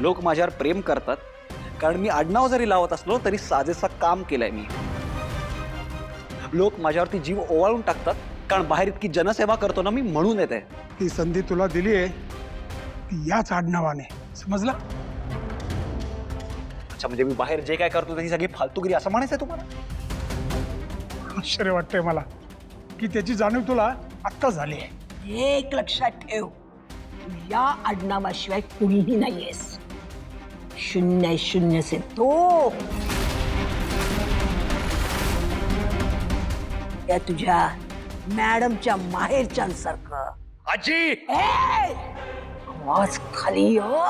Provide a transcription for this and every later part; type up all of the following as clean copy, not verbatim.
लोक माझ्यावर प्रेम करतात कारण मी आडनाव जरी लावत असलो तरी साजेसं काम केलंय मी. लोक माझ्यावरती जीव ओवाळून टाकतात कारण बाहेर इतकी जनसेवा करतो ना मी, म्हणून येते. ती संधी तुला दिली आहे ती याच आडनावाने, समजला? अच्छा, म्हणजे मी बाहेर जे काय करतो त्याची सगळी फालतूगिरी असं म्हणायचंय तुम्हाला? आश्चर्य वाटतंय मला की त्याची जाणीव तुला आत्ता झाली आहे. एक लक्षात ठेव, तू या आडनावाशिवाय कुणीही नाहीयेस. शून्य शून्य से तो या तुझ्या मॅडमच्या माहेरच्यांसारखं. आजी, आवाज खाली हो.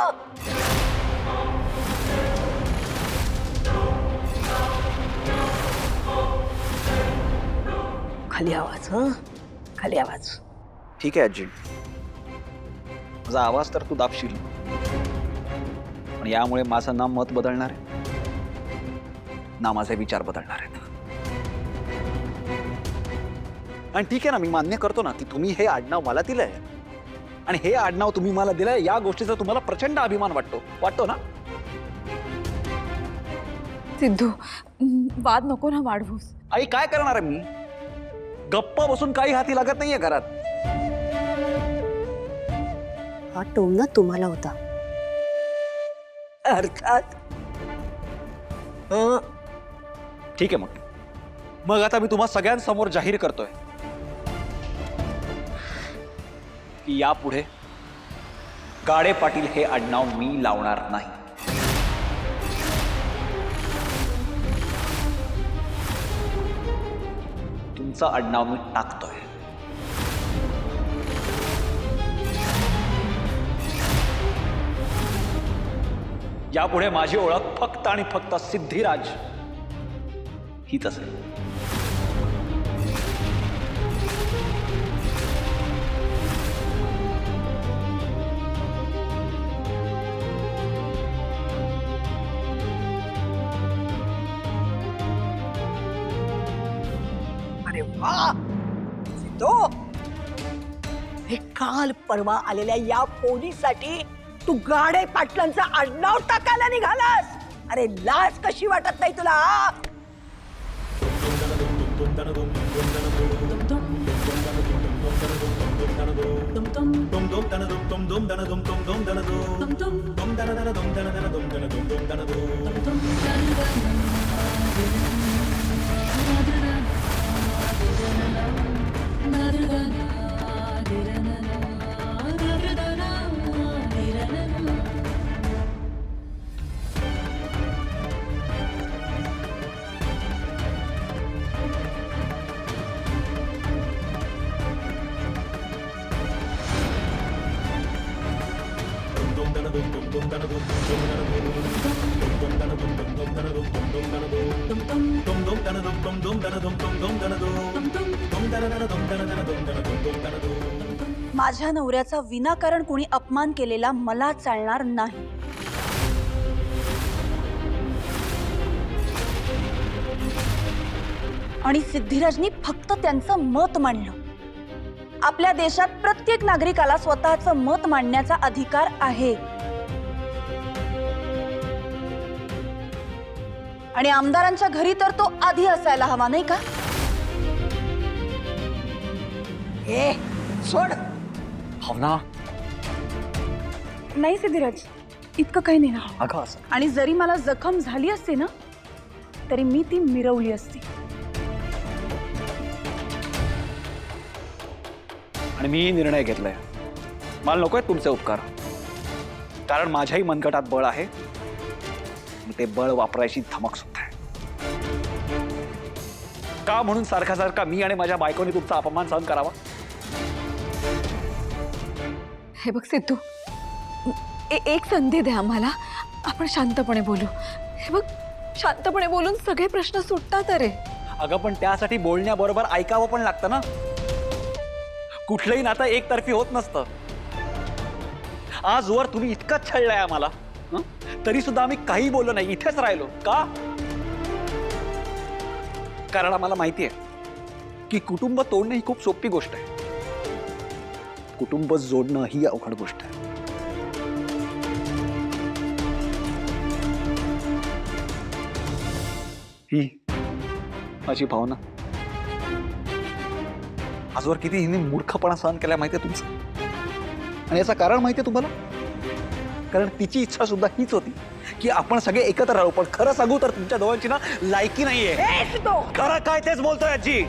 खाली आवाज, ह खाली आवाज. ठीक आहे आजी, माझा आवाज तर तू दाबशील, पण यामुळे माझं ना मत बदलणार आहे ना माझे विचार बदलणार आहेत. आणि ठीक आहे ना, मी मान्य करतो ना की तुम्ही हे आडनाव मला दिलंय आणि हे आडनाव तुम्ही मला दिलंय या गोष्टीचा तुम्हाला प्रचंड अभिमान वाटतो ना? सिद्धू, वाद नको ना वाढवूस. आई, काय करणार आहे मी? गप्पा बसून काही हाती लागत नाहीये घरात. हा टोमणा तुम्हाला होता. अर्थात. ठीक आहे, मग आता मी तुम्हा सगळ्यांसमोर जाहीर करतोय की यापुढे गाडे पाटील हे आडनाव मी लावणार नाही. तुमचं आडनाव मी टाकतोय. यापुढे माझी ओळख फक्त आणि फक्त सिद्धिराज हीच असेल. अरे वा तो, हे काल परवा आलेल्या या पोलीसाठी तू गाडे पाटलांचं आडनाव टाकायला निघालास. अरे लाज कशी वाटत नाही तुला? माझ्या नवऱ्याचा विनाकारण कोणी अपमान केलेला मला चालणार नाही. आणि सिद्धिराजनी फक्त त्यांचं मत मांडलं. आपल्या देशात प्रत्येक नागरिकाला स्वतःचं मत मांडण्याचा अधिकार आहे. आणि आमदारांच्या घरी तर तो आधी असायला हवा, नाही का? ए सोड. भावना, नाही सिद्धिराज, इतकं काही नाही ना. अगं असं आणि जरी मला जखम झाली असते ना तरी मी ती मिरवली असती. आणि मी निर्णय घेतलाय, मला नकोय तुमचे उपकार, कारण माझ्याही मनगटात बळ आहे. ते बळ वापरायची धमक सुद्धा आहे. का म्हणून सारखा सारखा मी आणि माझ्या बायकोने तुमचा अपमान सहन करावा? हे बघ सिद्धू, एक संधी द्या आम्हाला, आपण शांतपणे बोलू. हे बघ, शांतपणे बोलून सगळे प्रश्न सुटतात. अरे अगं, पण त्यासाठी बोलण्याबरोबर ऐकावं पण लागतं ना. कुठलंही नातं एकतर्फी होत नसतं. आजवर तुम्ही इतकं छळलंय आम्हाला, तरी सुद्धा आम्ही काही बोललो नाही, इथेच राहिलो. का? कारण आम्हाला माहिती आहे की कुटुंब तोडणं ही खूप सोपी गोष्ट आहे, कुटुंब जोडणं ही अवघड गोष्ट आहे. ही माझी भावना आजवर किती हिने मूर्खपणा सहन केला माहितीये तुमचं, आणि याचं कारण माहितीये तुम्हाला? कारण तिची इच्छा सुद्धा हीच होती की आपण सगळे एकत्र राहू. पण खरं सांगू तर तुमच्या दोघांची ना लायकी नाहीये. ए सिद्धू, खरं काय तेच बोलतोय आजी.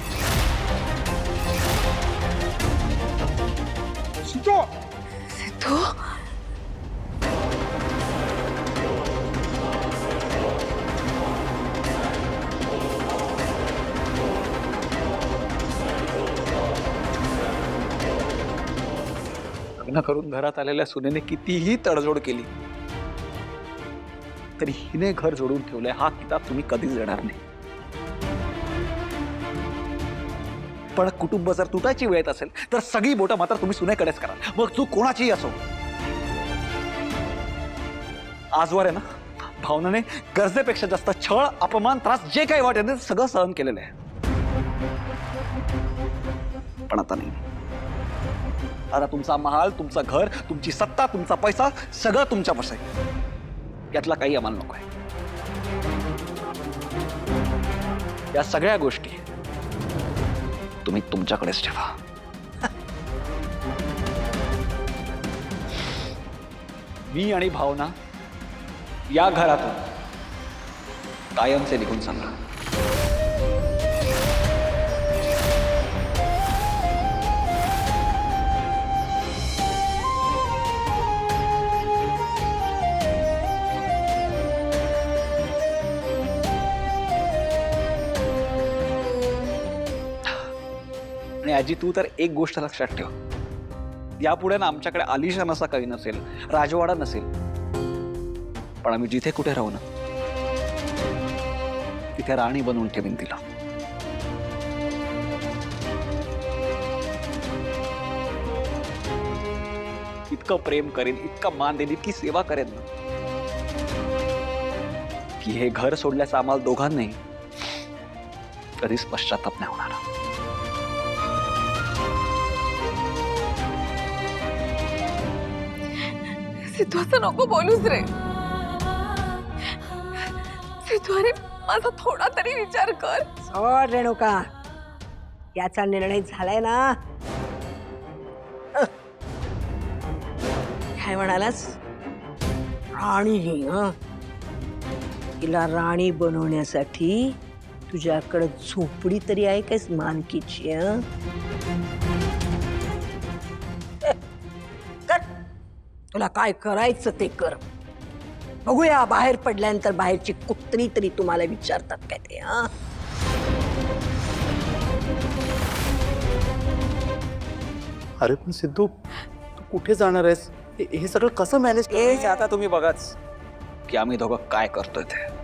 सिद्धू, सिद्धू, लग्न करून घरात आलेल्या सुनेने कितीही तडजोड केली तरी हिने घर जोडून ठेवलंय हा किताब तुम्ही कधीच देणार नाही. पण कुटुंब जर तुटायची वेळ येत असेल तर सगळी बोटं मात्र तुम्ही सुनेकडेच करा, मग तू कोणाचीही असो. आजवर आहे ना भावनाने गरजेपेक्षा जास्त छळ, अपमान, त्रास जे काही वाटेल ते सगळं सहन केलेलं आहे. पण आता नाही. आता तुमचा महाल, तुमचं घर, तुमची सत्ता, तुमचा पैसा सगळं तुमच्यापास आहे. यातला काही आम्हाला नको आहे. या सगळ्या गोष्टी तुम्ही तुमच्याकडेच ठेवा. मी आणि भावना या घरातून कायमचे निघून चाललो. आणि आजी तू तर एक गोष्ट लक्षात ठेव, यापुढे ना आमच्याकडे आलिशान असा काही नसेल, राजवाडा नसेल, पण आम्ही जिथे कुठे राहू ना तिथे राणी बनवून ठेवीन तिला. इतकं प्रेम करेन, इतका मान देईन, इतकी सेवा करेन ना की हे घर सोडल्याचं आम्हाला दोघांनाही कधीच पश्चाताप नाही होणार. सिद्धू असं नको बोलूस रे. सिद्धू, अरे माझा थोडा तरी विचार कर. सोड रेणुका, याचा निर्णय झालाय ना. काय म्हणालास? राणी हं? तिला राणी बनवण्यासाठी तुझ्याकडे झोपडी तरी आहे काय मानकीची? हं? कर, तुला काय करायचं ते कर. बघूया बाहेर पडल्यानंतर बाहेरची कुत्री तरी तुम्हाला विचारतात काय ते. हा, अरे पण सिद्धू, तू कुठे जाणार आहेस? हे सगळं कसं मॅनेज? आता तुम्ही बघाच की आम्ही दोघं काय करतोय ते.